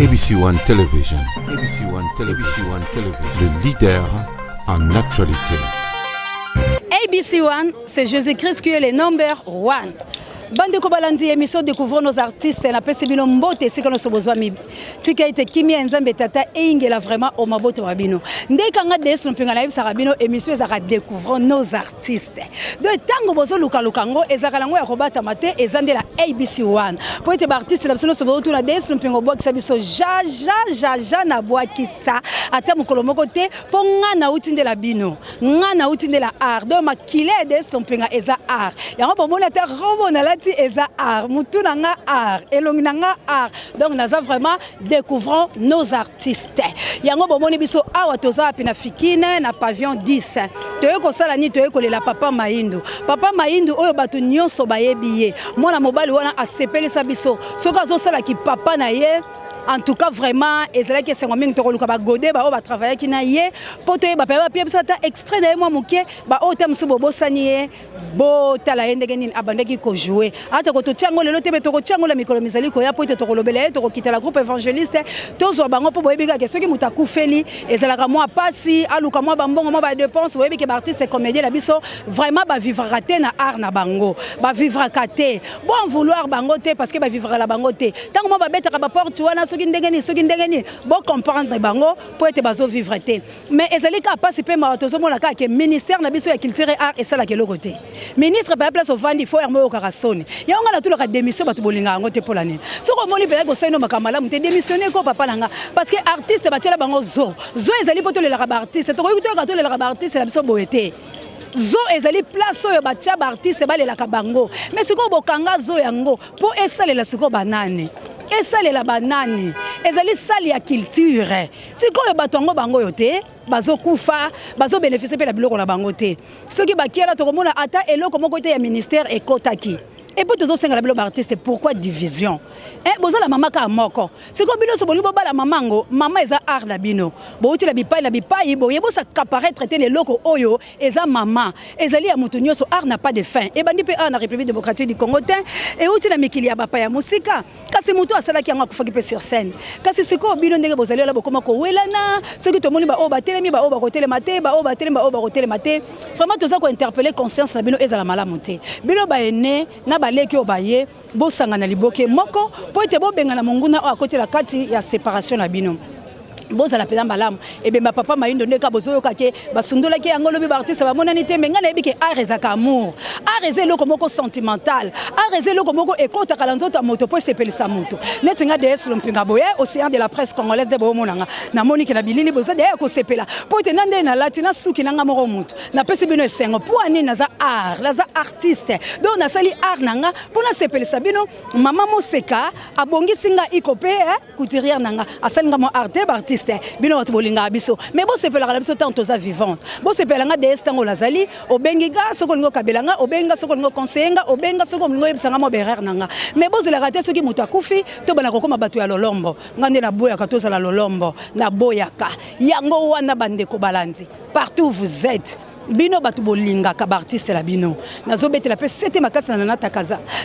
ABC One Television. ABC One Television. ABC One Television. Le leader en actualité. ABC One, c'est Jésus-Christ qui est le number one. Bande Kobalandi émission découvrons nos artistes na pesi bino mbote sika no sobozwa mi tika ite kimia nzambe tata ingela vraiment au mabote wabino ndeka nga des no pinga na yebisa rabino émission ezaka découvrons nos artistes de tango bozo luka lukango ezaka lango ya kobata mate ezande la ABC One pour être artiste na biso sobozo na des no pinga bokisa biso ja na bwakisa ata mukolo moko te po nga na utinde la bino nga na utinde la art do makile des no pinga eza art yango bomona ta robo na ti eza art mutu nanga art elongi nanga art donc naza vraiment découvrons nos artistes yango bomoni biso awa toza pina fikine na pavillon 10 toye ko sala ni toye ko lela papa Maindu oyo bato nyonso bayebi ye mwana mobali wana asepelisa biso soka zo sala ki papa na ye. En tout cas, vraiment, et c'est là que c'est moi qui ba godé ba va travailler qui na yé poto ba pa pia ça extrait de moi muké ba o tem subobo sanié bo tala ende geni abandaki ko jouer ata ko to tiango lelo te to ko tiango la mikolo mizali ko ya poto to ko lobela to ko kita la groupe évangéliste tozo bango po boyebi que soki mutaku feli et c'est là moi pasi aluka moi bambongo moi ba dépense boyebi que artiste comédien la biso vraiment ba vivre raté na art na bango ba vivre katé bon vouloir bango te parce que ba vivre la bango te tant moi ba beta ka ba porte wana soki ndengeni bon comprendre bango pour être bazo vivre té mais ezali ka passe pe ma tozo mona ka ke ministère na biso ya culture et art et ça la ke lokoté ministre pa place au vandi faut hermo o karasoni ya nga na tout le démission batu bolinga ngo te polani soko moni pe ko saino makamala mute démissionner ko papa nanga parce que artiste ba tela bango zo ezali poto le ba artiste to ko to le ba artiste la biso boete zo ezali place oyo batia ba artiste ba le la kabango mais siko bokanga zo yango po esalela siko banane esalela banani ezali sali ya culture sikoyo batongo bango yote bazo kufa bazo bénéficier pe la biloko na bango te soki bakiela tokomona ata eloko moko te ya ministère ekotaki et puis tous les artistes artistes pourquoi division boza la maman ka moko c'est comme bino so boli boba la mamango maman eza art la bino bo uti la bipai bo yebo sa caparet traiter les locaux oyo eza maman ezali ya mutu nyoso art n'a pas de fin et bandi pe na République démocratique du Congo te et uti la mikili ya bapa ya musika kasi mutu asala ki ngako faki pe sur scène kasi siko bino ndenge bozali la bokoma ko welana soki to moni ba o ba telemi ba o ba ko telemate ba o ba telemi ba o ba ko telemate vraiment toza ko interpeller conscience na bino ezala malamu te bino ba ene na leki obaye bosanga na liboke moko po ete bobenga na monguna o akoti la kati ya séparation na bino boza la peda malamu et ben papa Maindu ndeka bozo kake basundola ki yango lobi ba artiste ba monani te menga na ebike arezaka amour areze loko moko sentimental areze loko moko ekota kala nzoto moto po sepelisa moto netinga DS lompinga boye océan de la presse congolaise de bomonanga na Monique na bilini boza de ko sepela po te nande na latina suki nanga moko moto na pesi bino esengo po ani naza art naza artiste donc na sali art nanga po na sepelisa bino mama Moseka abongi singa ikope couturière nanga asalinga mo art artiste bino watu bolinga biso mais bo sepela la biso tant toza vivante bo sepela nga des tango lazali obenginga soko lingo kabelanga obenga soko lingo conseillenga obenga soko lingo yebisanga mo berer nanga mais bo zela raté soki mutu akufi to bana kokoma bato ya lolombo ngande na boya katoza la lolombo na boyaka yango wana bande ko balandi partout où vous êtes bino batu bolinga ka artiste la bino nazo betela pe c'était makasi na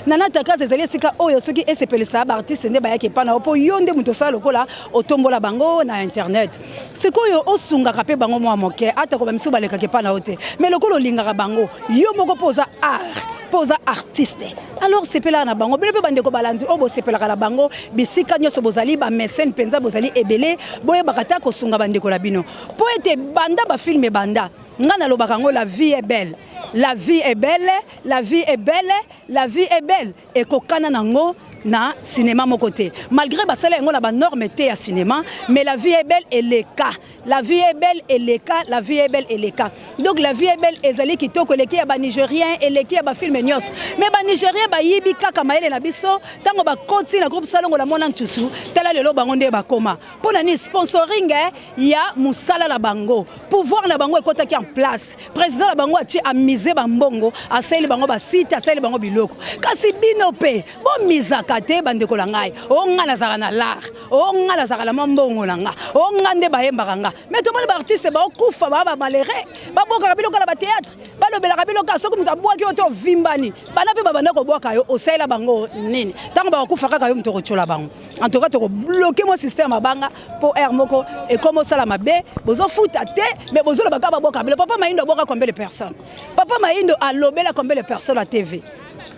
Nana Takaza ezali sika oyo soki esepelisa ba artiste nde bayaki pana po yonde muto sala lokola otombola bango na internet sikoyo osunga ka pe bango mwa moke ata ko bamiso baleka ke pana ote mais lokolo linga ka bango yo moko poza art poza artiste alors sepela na bango bele pe bande ko balandi obo sepela ka la bango bisika nyoso bozali ba mécène penza bozali ebele boye bakata ko sunga bande ko la bino po ete banda ba filme banda ngana lobaka ngo la vie est belle la vie est belle la vie est belle la vie est belle et kokana nango na cinéma mon côté malgré basala ngo na ba norme te ya cinéma mais la vie est belle et les cas la vie est belle et les cas la vie est belle et les cas donc la vie est belle ezali kitoko leki ya ba nigérien et leki ya ba film nyos mais ba nigérien ba yibi kaka maele na biso tango ba koti na groupe salongo la mona ntusu tala lelo bango nde ba koma pona ni sponsoring ya musala la bango pouvoir na bango ekota ki en place président la bango ati amiser ba mbongo aseli bango ba site aseli bango biloko kasi bino pe bo misaka kaka te bandeko la ngai o nga nazaka na l'art o nga nazaka na mbongo na nga o nga nde bayembaka nga mais to moni ba artiste ba okufa ba malere ba boka biloko na ba théâtre ba lobelaka biloko soki mutu abwaki oto vimbani bana pe babanda ko bwaka yo osala bango nini tango ba okufa kaka yo mutu kochola bango en tout cas to ko bloquer mon système abanga pour air moko et comme osala mabe bozo futa te mais bozo ba ka boka biloko papa Mayindo boka combien de personnes papa Mayindo a lobela combien de personnes à TV.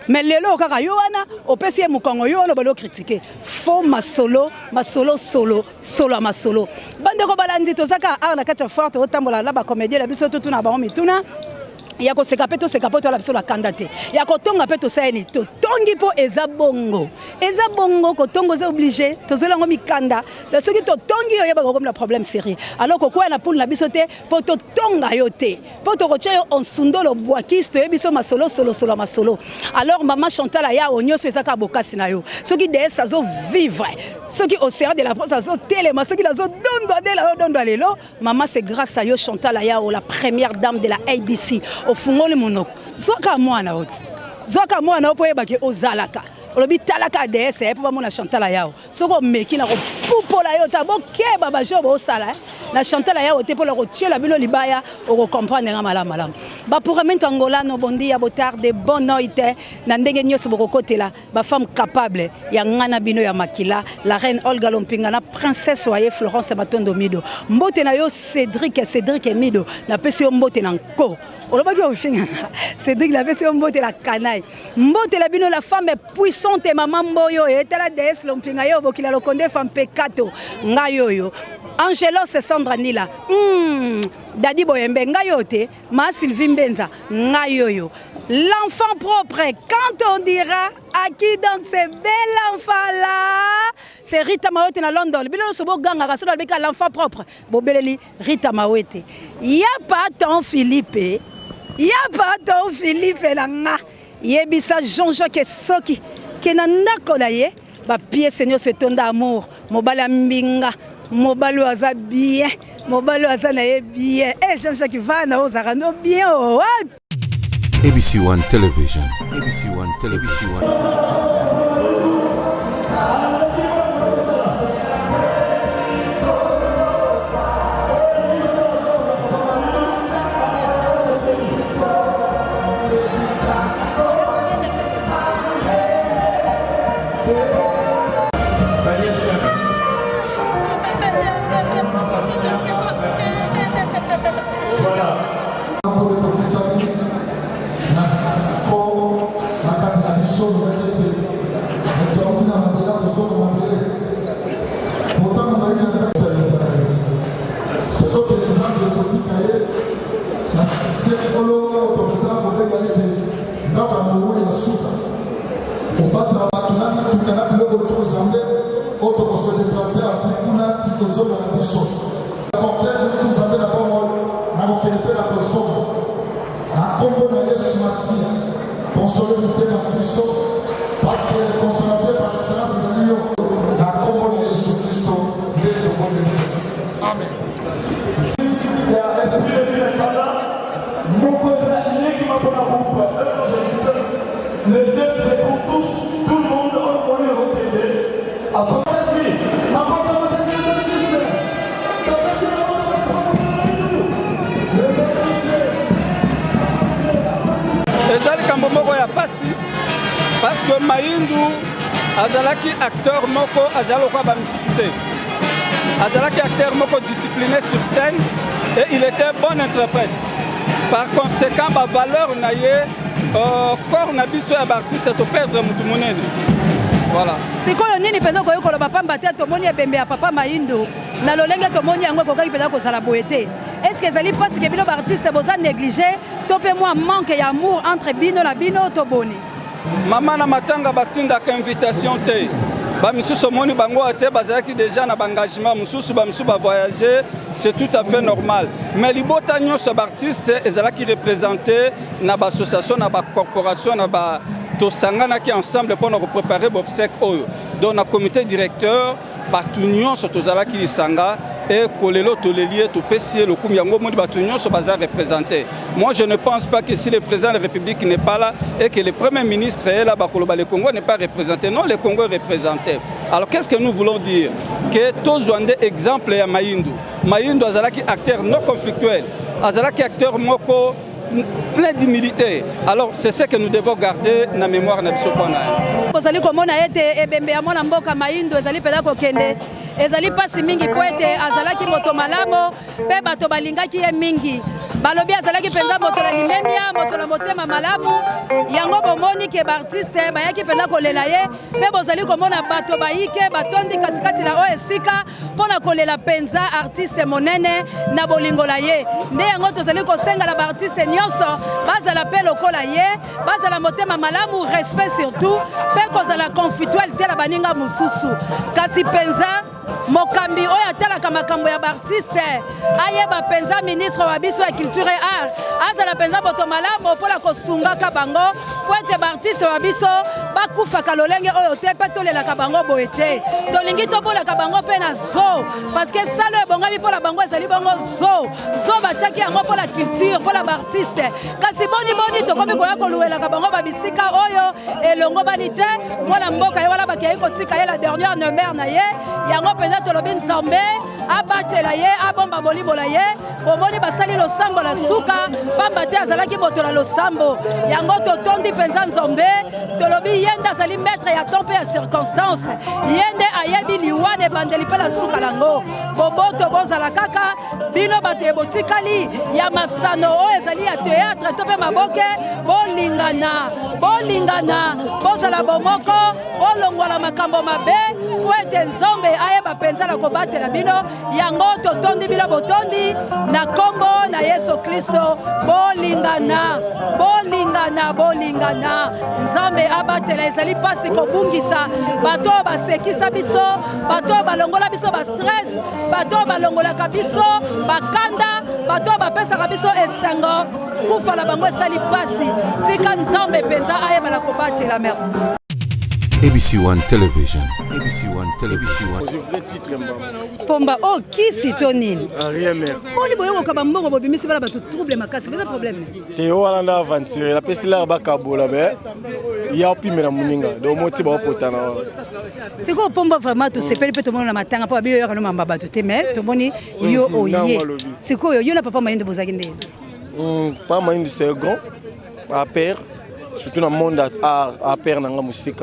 Mais lelo kaka yo wana opesi ye mukongo yo wana balo critiquer faux masolo solo masolo bande ko balandi to saka ar na kati forte otambola la ba comédien la biso tutuna ba mituna ya ko seka peto la biso la kandate ya ko tonga peto saini to tongi po eza bongo ko tongo c'est obligé to zola ngo mikanda le soki to tongi yo yeba ko comme le problème série alors ko kwa na pour la biso te po to tonga yo te po to ko cheyo on sundo lo boakiste ye biso masolo solo masolo alors maman Chantal ya onyo so ezaka bokasi na yo soki des azo vivre soki au série de la France azo télé soki la zo dondo lelo maman c'est grâce à yo Chantal ya la première dame de la ABC au fungoli monoko zoka mwana oti zoka mwana opo yebaki ozalaka olobi talaka DS po ba mona Chantal yao soko meki na ko pupola yo ta bokeba ba jobo osala na Chantal yao te po la ko tiela bino libaya o comprendre nga malamu ba pour mento Angola no bondi ya botarde bonoite na ndenge nyoso bokokotela ba femme capable ya ngana bino ya makila la reine Olga Lompinga na princesse waye Florence Matondo Mido mbote na yo Cédric Mido na pesi yo mbote na nko olobaki o finga Cédric la pesi yo mbote la canaille mbote la bino la femme puissante et maman Mboyo et la déesse Lompinga yo bokila lokonde femme pekato ngayoyo Angelos Sandra Nila Dadi Boyembe ngayote ma Sylvie Mbenza ngayoyo l'enfant propre quand on dira à qui donc ce bel enfant là c'est Rita Mawete na London bilo sobo ganga ka sona beka l'enfant propre bobeleli Rita Mawete ya pas ton Philippe na nga yebisa Jean-Jacques Soki kenanda kolaye ba pièce seigneur se tonda amour mobala mbinga mobalo aza bien mobalo aza na ye bien et Jean-Jacques va na ozaka no bien oh ABC One Television ABC One parce que Mayindo azalaki acteur moko azalo kwa ba misusuté azalaki acteur moko discipliné sur scène et il était bon interprète par conséquent ba valeur na ye corps na biso ya artiste to perdre mutu monene voilà sikoyo nini pendo koyo ko ba pamba te to moni ebembe ya papa Mayindo na lolenge to moni yango ko kaki penda ko sala boete est-ce que zali parce que bino ba artiste boza négligé to pe moi manque ya amour entre bino na bino to boni Maman na matanga batindaka invitation te ba misusu moni bango ate bazaki déjà na engagement misusu ba misusu ba voyager c'est tout à fait normal mais libota nyonso artiste ezalaki représenter na ba association na ba corporation na ba tosangana ki ensemble pour nous préparer l'obsèque oyo donc na comité directeur partout nyonso tozalaki lisanga et Kolelo Tolélié, tout Pessier, le Koumyango, Moudi Batunion, se basent à représenter. Moi, je ne pense pas que si le président de la République n'est pas là et que le Premier ministre est là, le Congo n'est pas représenté. Non, le Congo est représenté. Alors, qu'est-ce que nous voulons dire? Que tous ont des exemples à Mayindu. Mayindu, Azalaki, acteur non conflictuel. Azalaki, acteur moko, plein d'humilité. Alors, c'est ce que nous devons garder dans la mémoire de ce point. Vous allez comme on a été, et bien, à mon mboka Mayindu, vous allez pédago kende. Ezali pasi mingi po ete azalaki moto malamo pe bato balingaki ye mingi balobi azalaki penza moto la limemia moto la motema malamu yango bomoni ke bartiste bayaki penza kolela ye pe bozali komona bato bayike batondi katikati la oesika pona kolela penza artiste monene na bolingola ye nde yango tozali kosenga la bartiste nyonso bazala pe lokola ye bazala motema malamu respect surtout pe kozala confituel te la baninga mususu kasi penza mokambi oyo atalaka makambo ya baartiste ayeba penza ministre wa biso ya culture et art azala penza boto malamu mpola kosungaka bango po ete baartiste wa biso bakufaka lolenge oyo te mpe tolelaka bango boye te tolingi tobolaka bango mpe na zo parce que salo ebongami mpola bango ezali bongo zo batiaki yango mpola culture mpola baartiste kasi boni tokomi koya koluwelaka bango babisika oyo elongo bani te mwana mboka ye wana bakei kotika ye la dernière numere na ye yango penza tolobi nzambe abatela ye abomba bolibola ye omoni basali losambo la suka pamba te azalaki moto na losambo yango totondi penza nzambe tolobi yende azali maître ya temps mpe ya circonstance yende ayebi liwa de bandeli mpe la suka lango boboto bozala kaka bino bato ebotikali ya masano oyo ezali ya théâtre to mpe maboke bolingana bozala bomoko bolongwala makambo mabe po ete nzambe ayeba penza na kobatela bino yango totondi bino botondi na kombo na Yesu Kristo bolingana nzambe abatela ezali pasi kobungisa bato basekisa biso bato balongola biso ba stress bato balongolaka biso bakanda bato bapesaka biso esengo kufala bango esali pasi tika nzambe penza ayeba na kobatela merci. ABC One Television. ABC One Television. Pomba oh qui sitonine. Rien mais. Oli boyo ko bambongo bobimisi bala batu trouble makasi beza problème. Théo alanda aventure la pesila bakabola be. Ya opimela muninga do moti ba potana. C'est quoi pomba vraiment to sepeli pe to mona matanga pa biyo yakano mamba batu te mais to moni yo oye. C'est quoi yo na papa Mayindu bozaki ndé. Pas Mayindu c'est grand à père. Surtout dans le monde à père dans la musique.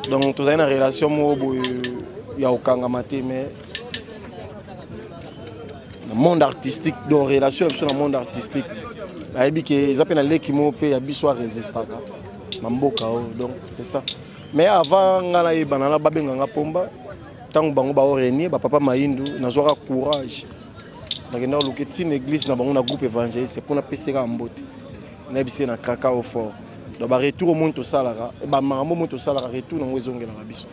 Donc, tu as une relation il y a aucun maté, mais le monde artistique, donc relation dans le monde artistique. Ils appellent les qui m'ont payé, ils sont résistants. Donc, c'est ça. Mais avant, on a eu banana babenganga pomba. Tant que bango réuni, papa Mayindu, n'a pas courage. Donc, on a une église, on a un groupe évangéliste, c'est pour nous passer en beauté. On a un cacao fort. Donc retour au monde salara ba marambo monde salara retour na ngezongela biso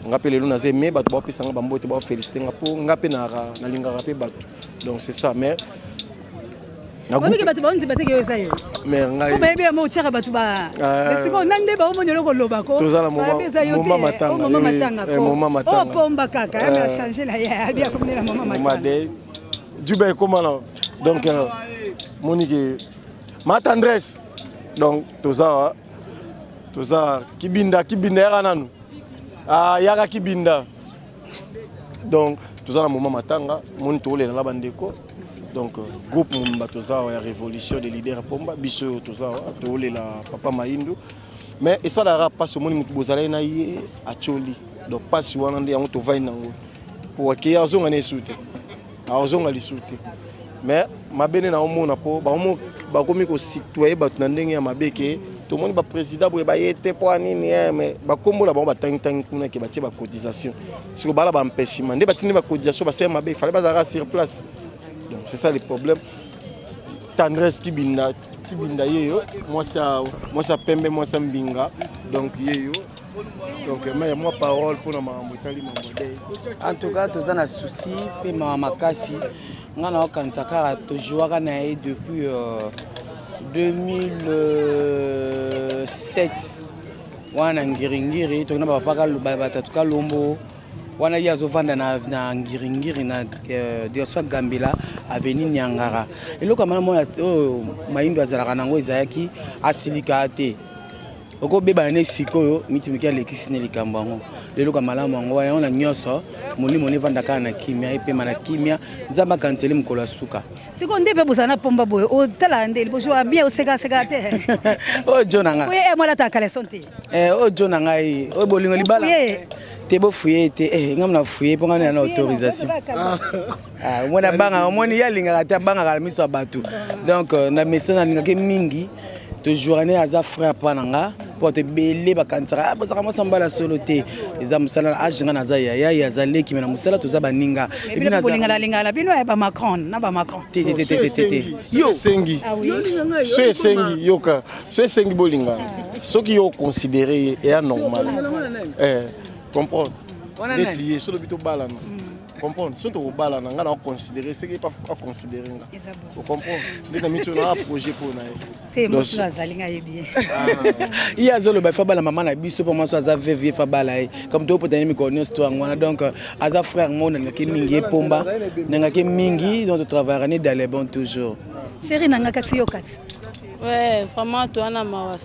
ngapele luna zeme bato ba pesa ngaba mbote ba féliciter ngapo ngape na linga rapé bato donc c'est ça mais na groupe bato ba onzi bateke yo sayo mais ngai ko bebe mo tshaka bato ba mais siko nande ba mo nyolo ko lobako tozala moma matanga oh pomba kaka ya changer la ya bien comme la mama matanga Dubé comment là donc Monique ma tendresse. Donc, tout ça, kibinda, yarananu. Yara kibinda. Donc, tout ça, dans le moment matanga, mon tour est là, bandeko. Donc, groupe Mumba, tout ça, la révolution des leaders Pomba, Bisso, tout ça, tout est là, papa Mayindu. Mais, et ça, la passe au monde, Bozalé, naïe, à Choli. Donc, pas si on a un auto vainango. Pour accueillir, on a sauté. On a sauté. Mais ma bene na omo na po ba omo ba komi ko citoyen ba tunandenge ya mabeke to moni ba président bo ba yete po anini mais ba kombola ba tangi kuna ke ba tie ba cotisation siko bala ba empêchement nde ba tini ba cotisation ba sema mabe fallait ba zara sur place donc c'est ça le problème tendresse kibinda yeyo moi ça pembe moi ça mbinga donc yeyo donc mais moi parole pour na mamutali mamodé en tout cas tous en a souci pe mama makasi ngana okansaka to jouaka na depuis 2007 wana ngiringiri to na papa ka batatu ka lombo wana ye azovanda na ngiringiri na dioswa Gambela avenue Nyangara eloko amana Maindu azalaka nango ezayaki asilika te okobeba ne sikoyo mitimiki alekisi ne likambo yango lelo ka malamu yango wana na nyonso molimo ne vanda kana na kimia epema na kimia nzamba kanseli mukolo suka siko ndepe bozana pomba boye otala ndeli bojo bien oseka te o jona nga oui moi la ta kaleson te o jona ngai o bolingo libala te bo fuye te ngam na fuye ponga na autorisation mwana banga moni yalinga ta banga kala miso batu donc na mesana ngake mingi toujours année aza frère pananga pour te belé bakansara bozaka mosambala solo te eza musala ajinga na za ya za leki mena musala toza baninga et puis na lingala bino ya ba Macron na ba Macron te yo sengi so sengi yoka so sengi bolinga soki yo considérer est normal comprendre détier sur le bito balana comprendre si on bala na ngana considérer ce qui est pas considérer nga vous comprendre ndena miso na projet pour na c'est moi qui azalinga bien il y a zolo ba fa bala maman na biso pour moi so za vv fa bala comme to peut tenir ko histoire ngona donc aza frère ngona ngaki mingi pomba ngaki mingi donc travailler dans les bons toujours chérie nanga kasi yo kasi ouais vraiment toi na mawa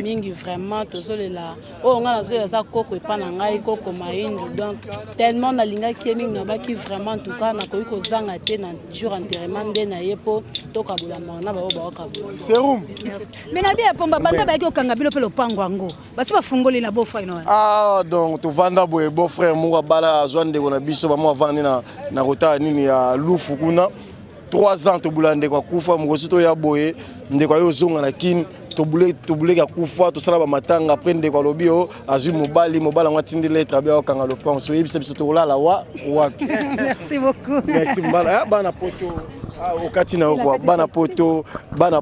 mingi vraiment tozolela o ngana zo ya za koko epana ngai koko Maindu donc tellement na linga ki mingi na baki vraiment en tout cas na koyi ko zanga te na jour enterrement de na yepo to kabula na ba kabula serum mais na bien pomba banda ba ki okanga bilo pe lopango ango basi ba fungoli na bo frère no donc to vanda boye beau frère munga bala zwande ko na biso ba mo vandi na rota nini ya lufu kuna 3 ans to bulande kwa kufa mugosi to ya boye ndeko yo zonga na kin to bule ka kufa to sala ba matanga après ndeko lobio azu mobala ngwatindi lettre abia okanga lo pense yebisa biso to lala wa merci beaucoup merci mbala bana poto okati na kwa bana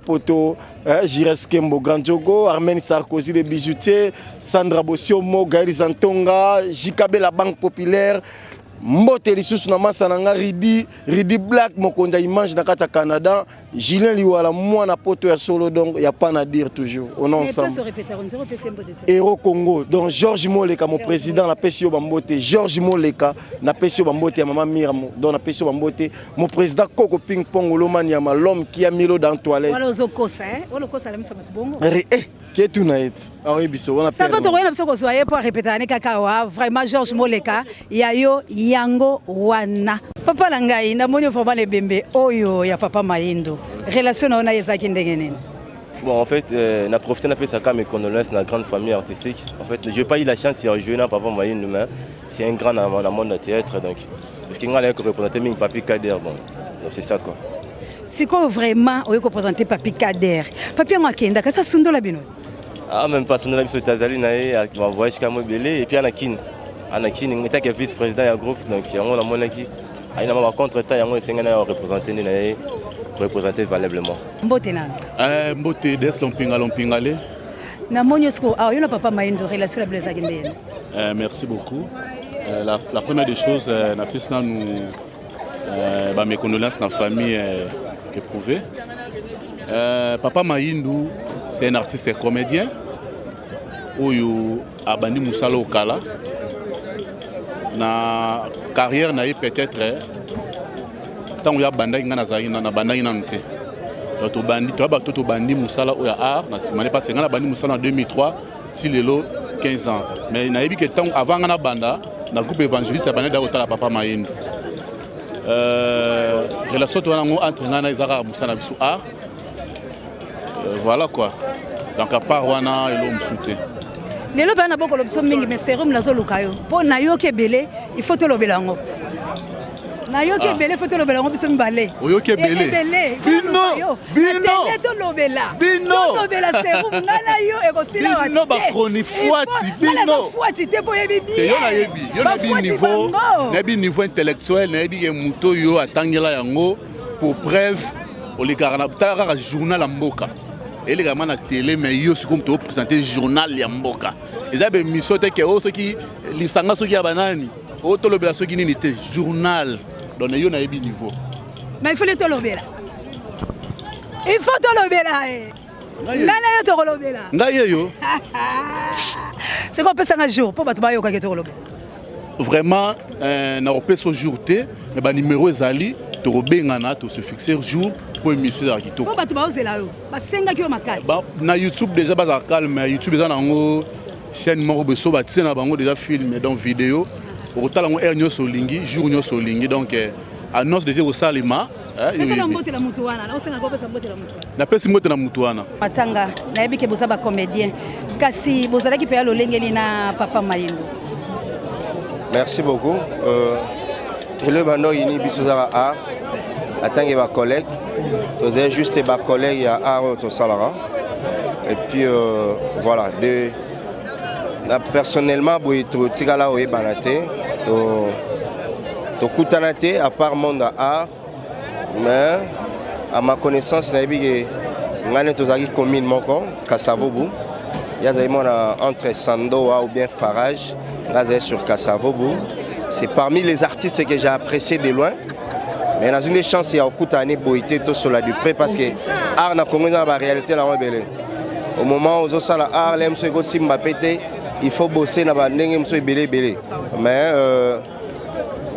poto Jires Kembo Grandjogo Armen Sarkozy le bijoutier Sandra Bosiomo Gaël Zantonga Jikabe la Banque Populaire Mbote lisusu na masa nanga Ridi Black mokonda image na kata Canada Julien Liwala mwana poto ya solo donc y a pas à dire toujours on ensemble Héros Congo donc Georges Moleka mon président la PCO Bambote Georges Moleka na PCO Bambote ya maman Miramo donc na PCO Bambote mon président Coco Ping Pong Lomani ya l'homme qui a mis l'eau dans toilette wala ozokosa olokosa la misa matubongo qui est tout naït biso on a ça va te royer na biso ko soyer pour répéter ne kaka vraiment Georges Moleka yayo yango wana papa na ngai na monyo vraiment le bembe oyo ya papa Maindu relation na ezaki ndenge nini. Bon, en fait, na profité na pesa ka mes condoléances na grande famille artistique. En fait, j'ai pas eu la chance de jouer na papa Maindu mais c'est un grand dans le monde du théâtre donc parce qu'il a représenté min Papi Kader bon. Donc c'est ça quoi. C'est quoi vraiment oyo ko présenter Papi Kader. Papi ngakenda ka sa sundola bino. Ah même pas sundola biso Tazali na ye va voyage ka mobile et puis Anakin ngeta que vice-président ya groupe donc yango na monaki aina ma contre temps yango esenga na représenter na ye représenter valablement. Mbote nana. Mbote des lompingale. Na monyo sko yo na papa Maindu relation la blaza gendene. Merci beaucoup. La première des choses na plus na nous mes condoléances na famille éprouvée. Papa Maindu c'est un artiste et comédien. Oyo abandi musala okala. Na carrière na peut-être tant ya banda ngana zaina na banda ina nte to bandi to bandi musala oya art na simane pas ngana bandi musala en 2003 si lelo 15 ans mais na yebi que tant avant ngana banda na groupe évangéliste banda da otala papa Maindu relation to ngo entre ngana izaka musala bisu art voilà quoi donc à part wana elo msute lelo bana boko lobso mingi mais serum nazo lukayo po na yo kebele il faut to lobelango na yo kebele faut to lobelango biso mbale oyo kebele bino to lobela serum ngana yo ekosila wa bino ba chronique fuati te po yebi bien yo na yebi niveau intellectuel na yebi ke muto yo atangela yango pour preuve olikarana tara journal mboka ele kama na télé mais yo si comme to présenter journal ya mboka eza be mission te ke o soki lisanga soki ya banani o to lobela soki nini te journal donc yo na yebi niveau mais il faut le to lobela nana yo to lobela ngai yo c'est quoi pesa na jour po bato ba yo ka ke to lobela vraiment na opeso jour te mais ba numéro ezali to robengana to se fixer jour pour émission za kitoko. Bon bato baozela yo basenga ki yo makasi. Ba na YouTube déjà baza calme YouTube eza nango chaîne moko beso batie na bango déjà film donc vidéo otala ngo er nyoso lingi jour nyoso lingi donc annonce déjà au salima pesa na mbote la mutu wana na osenga ko pesa mbote la mutu na pesa mbote na mutu wana matanga na yebi ke boza ba comédien kasi bozalaki pe ya lolengeli na Papa Mayindu. Merci beaucoup. Le bando ini biso za art atangi ba collègue toze juste ba collègue ya art to salara et puis voilà de personnellement boy to tikala oye banate to kutanate à part monde art mais à ma connaissance na yebi ngane tozaki commune moko Kasavobu ya zaimona entre Sandoa ou bien Farage ngazé sur Kasavobu. C'est parmi les artistes que j'ai apprécié de loin. Mais dans une chance, il y a beaucoup d'années boité tout sur la Dupré parce que art n'a connu dans la réalité là au moment où on a art, l'aime se gosser m'appéter, il faut bosser dans la langue se belé. Mais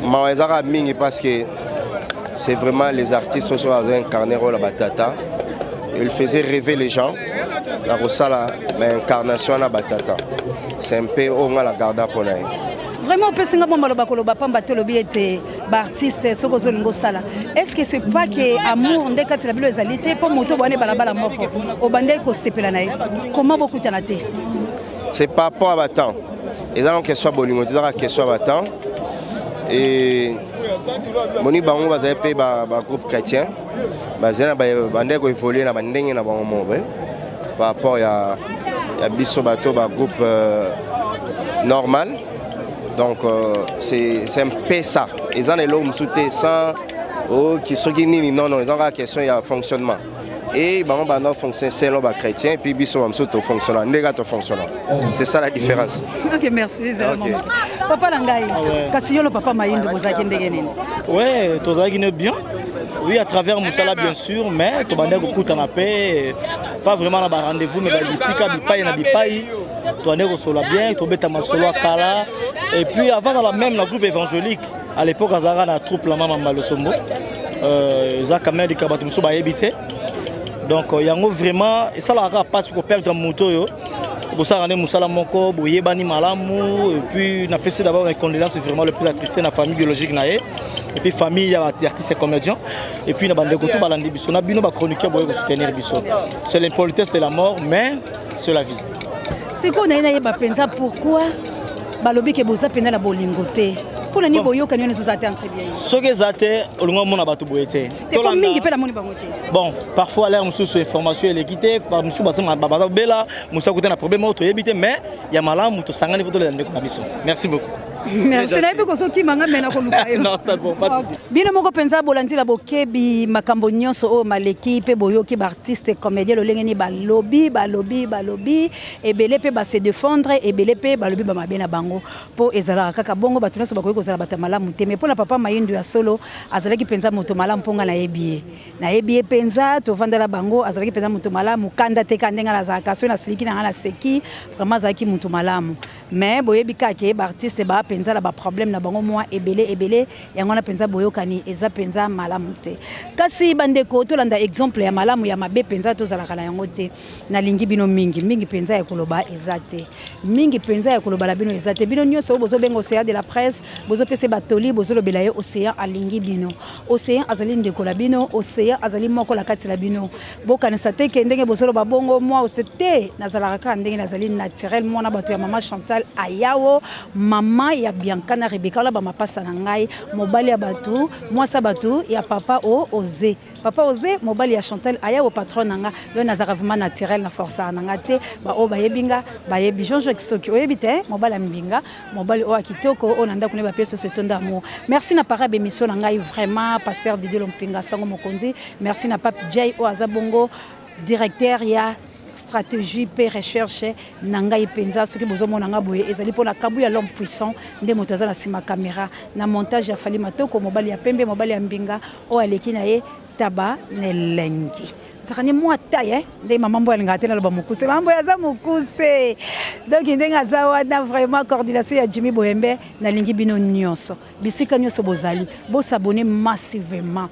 ma mingi parce que c'est vraiment les artistes qui sont incarnés la batata. Ils faisaient rêver les gens. La Rosala, l'incarnation de la batata. C'est un peu au moins la garda pour nous. Vraiment, est-ce que c'est pas que amour ndé kasi la bilo ezalité pour moto bone balabala moko au bandé ko sepela nae comment beaucoup tanaté c'est pas rapport à battant et dans question bolingo c'est la question à battant et moni bango bazay pe ba groupe chrétien bazena ba bandé ko évoluer na bandenge na bango mo par rapport ya biso bato ba groupe normal. Donc c'est un peu ça. Ils ont l'homme sauté sans qui sont guinis non ils ont la question il y a fonctionnement et bah on va fonctionner c'est l'homme chrétien puis biso on sauto fonctionnant négatif fonctionnant. C'est ça la différence. OK merci okay. Papa Langai kasi yo le Papa Mayindu bozaki ndenge nini? Ouais, tozaki ne bien. Oui, à travers Moussala bien sûr, mais to bande ko kutana pe pas vraiment na rendez-vous mais bisika bipai na bipai. To ande ko sola bien, to beta masolo akala. Et puis avant la même la groupe évangélique à l'époque azara la troupe la mama Malosombo za kamel di kabatu muso ba yebité. Donc yango vraiment et ça la pas ko perdre moto yo. Bosa rane Moussala moko boyebani malamu et puis na pese d'abord une condoléance vraiment le plus attristé na famille biologique naé et puis famille ya artiste et comédien et puis na bande ko to balandi biso na bino ba chroniqueur boye ko soutenir biso. C'est l'impolitesse de la mort mais c'est la vie. C'est qu'on a yeba pensa pourquoi balobi ke boza pena la bolingote pour ni boyo kanyo ne sozate entre bien soke zate olunga mona batu boyete to mingi pe la moni bangote bon parfois l'air musu sur information et l'équité par musu basa baba bela musa kote na problème auto yebite mais ya malamu to sangani poto le ndeko na biso merci beaucoup. Merci na yebi ko soki manga mena ko luka yo non ça bon pas de souci bino moko penza bolandi la bokebi makambo nyonso o maleki pe boyoki ba artiste comédien lo lengeni ba lobby et belé pe ba se défendre et belé pe ba lobby ba mabena bango po ezala kaka bongo batu nyonso bakoki kozala bata malamu te mais pour la Papa Mayindu ya solo azalaki penza moto malamu ponga na yebi penza to vandela bango azalaki penza moto malamu kanda te kandenga la zaka so na siki na seki vraiment azalaki moto malamu mais boyebi kaka ba artiste ba penza la ba problème na bango moi ebele yango na penza boyokani eza penza malamu te kasi bandeko to landa exemple ya malamu ya mabe penza to zala kala yango te na lingi bino mingi penza ya koloba ezate mingi penza ya koloba la bino ezate bino nyonso bozo bengo océan de la presse bozo pese batoli bozo lobela ye océan alingi bino océan azali ndeko la bino océan azali moko la kati la bino bokana sate ke ndenge bozo loba bongo moi ocete nazala ka ndenge nazali naturel mona bato ya mama Chantal Ayawo mama ya Bianca na Rebecca la ba mapasa na ngai mobali ya batu moi sa batu ya papa Ozé mobali ya Chantal Ayawo patron nanga le nazara vraiment naturel na force na ngate ba o ba yebinga ba yebi Jean-Jacques Soki oyebite mobali mbinga mobali o akitoko o nanda kune ba peso se tonda mo merci na para bémission na ngai vraiment pasteur Didier Lompinga sango mokonzi merci na pape Jay o azabongo directeur ya stratégie pe recherche nangai penza soki bozomona nga boye ezali pona kabu ya l'homme puissant nde moto azala sima caméra na montage ya Fali Matoko mobali ya pembe mobali ya mbinga o aleki na ye taba nelengi zakani moi taille ndé maman mbo alinga tena loba mukuse mambo ya za mukuse donc ndenga za wana vraiment coordination ya Jimmy Boyembe na lingi bino nyonso bisika nyonso bozali bo s'abonner massivement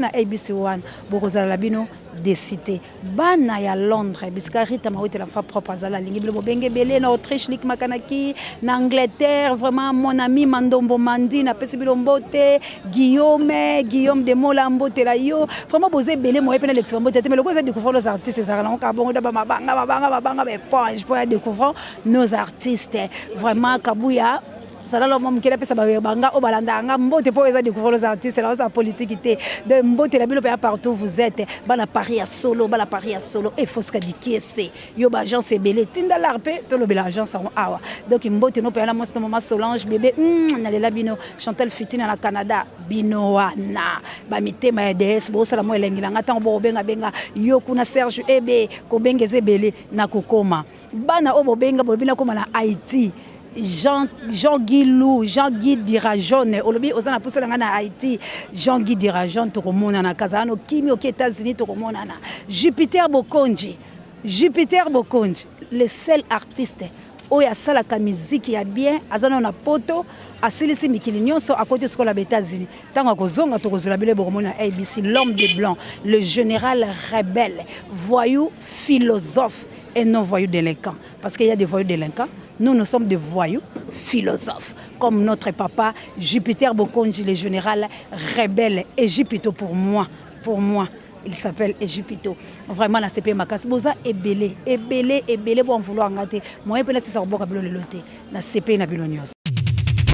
na ABC1 bokozala la bino des cités bana ya Londres bisika Rita Maouté la fa propre azala lingi bilo benge belé na Autriche lik makanaki na Angleterre vraiment mon ami Mandombo Mandi na pesi bilo mbote Guillaume de Mola mbote la yo vraiment bozé belé mo epena l'expert mbote mais le quoi ça découvrir nos artistes ça na ka bongo da mabanga mais point je peux découvrir nos artistes vraiment Kabuya salalo mom kila pesa banga o balanda nga mbote po eza découvrir les artistes la sa politique de mbote la bilo partout vous êtes bana Paris à solo et faut ska dikiese yo ba agence belé tinda larpe to lo bela agence awa donc mbote no pa la most moment Solange bébé na lela bino Chantal Fitina na Canada bino wana ba mitema DS bo sala mo elengila ngata bo benga yo kuna Serge Ebe ko bengeze belé na kokoma bana o bo benga bo bina koma na Haïti Jean-Guy Dirajon olobi ozana pusela ngana Haïti Jean-Guy Dirajon to komona na kazano kimi aux États-Unis to komona na Jupiter Bokonji le seul artiste oya sala ka musique ya bien azana na poto asilisi mikili nyonso akote skola ba États-Unis tango kozonga to kozola bele bokomona ABC l'homme de blanc le général rebelle voyou philosophe et non voyou délinquant parce qu'il y a des voyous délinquants. Nous sommes des voyous philosophes, comme notre papa Jupiter Bokonji, le général rebelle. Égypto pour moi, il s'appelle Égypto. Vraiment, la CP Makas Boza est belé, bon vouloir ngater. Moi, je pense que c'est ça au bord de la CP Nabilonios.